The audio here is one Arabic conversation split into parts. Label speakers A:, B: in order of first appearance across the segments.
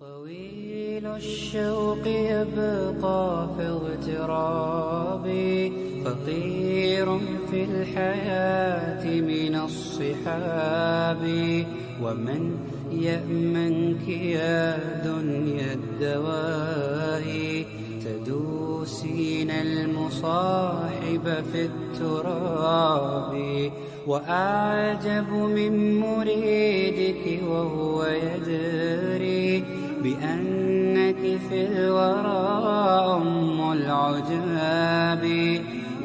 A: طويل الشوق يبقى في اغترابي، فقير في الحياة من الصحاب. ومن يأمنك يا دنيا الدواهي، تدوسين المصاحب في التراب. وأعجب من مريدك وهو يدري بأنك في الورى أم العجاب.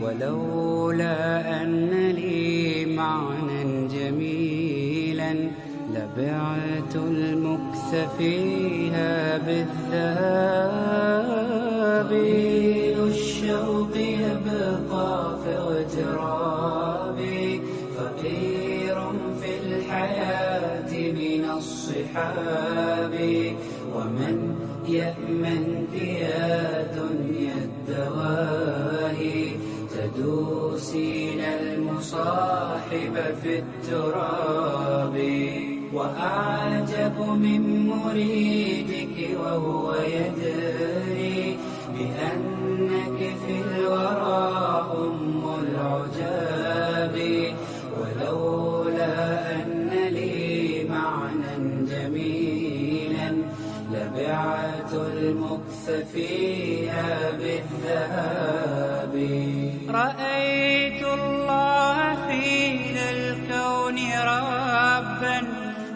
A: ولولا أن لي معنى جميلا لبعت المكث فيها بالذهاب. الشوق يبقى في اغترابي، فقير في الحياة من الصحاب. ومن يأمنك يا دنيا الدواهي، تدوسين المصاحب في التراب. وأعجب من مريدك وهو يدري بأنك في الورى أم العجاب. ولولا أن لي معنى جميلا لبعت المكث فيها بالذهاب. رأيت الله في ذا الكون ربا،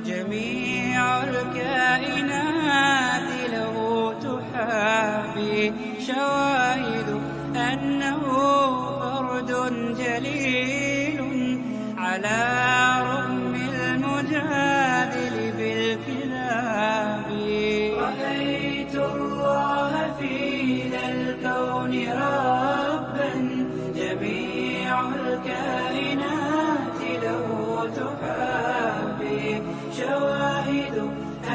A: جميع الكائنات له تحابي. شواهد أنه فرد جليل على رغم المجادل بالكذاب. رأيت الله في ذا الكون ربا، جميع الكائنات له تحابي. شواهد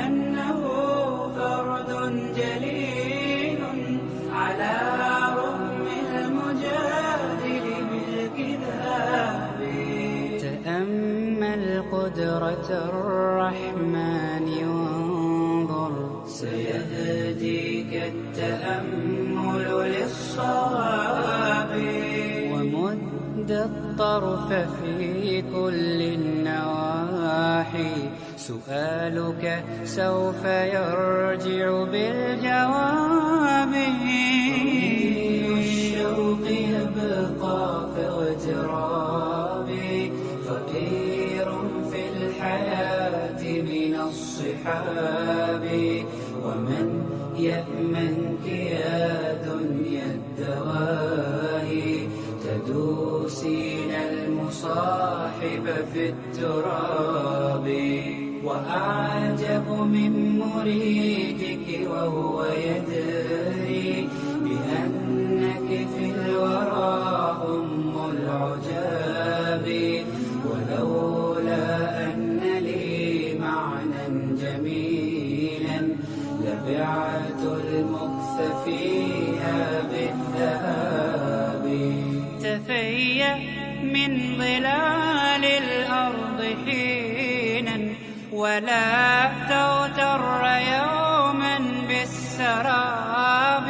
A: أنه فرد جليل على رغم المجادل بالكذاب. تأمل قدرة الرحمن وانظر، سيهديك التأمل للصواب. ومد الطرف في كل النواحي، سؤالك سوف يرجع بالجواب. الشوق يبقى في اغترابي، فقير في الحياة من الصحاب. ومن يأمنك يا دنيا الدواهي، تدوسين المصاحب في التراب. وأعجب من مريدك وهو يدري بأنك في الورى أم العجاب. ولولا أن لي معنى جميلا لبعت المكث فيها بالذهاب. تفيأ من ظلال الأرض حينا، ولا تغتر يوما بالسراب.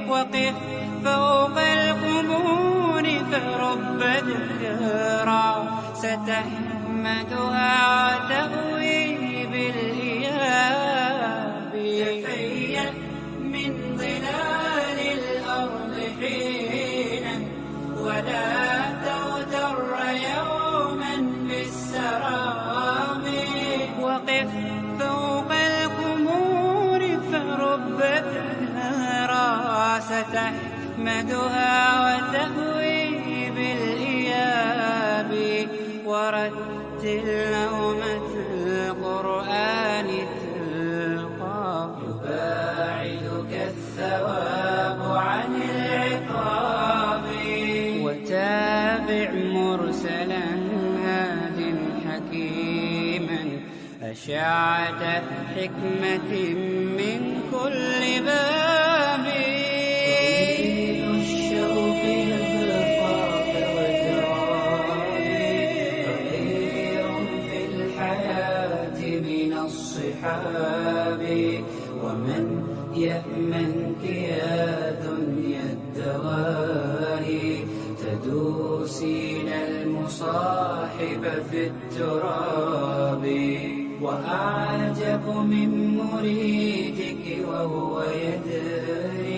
A: وقف فوق القبور فرب ذكرى، ستحمدها وتأوي بالإياب. تفيأ من ظلال الأرض حينا، ولا تغتر يوما بالسراب. وقف فوق القبور فرب ذكرى، ستحمدها وتأوي بالإياب. ورتل نومة القرآن تلقى، يباعدك الثواب عن العقاب. وتابع مرسلا هاد حكيما، أشعة حكمة من كل باب. الشوق يبقى في اغترابي، فقير في الحياة من الصحاب. ومن يأمنك يا دنيا الدواهي تدوسين المصاحب في التراب. وأعجب من مريدك وهو يدري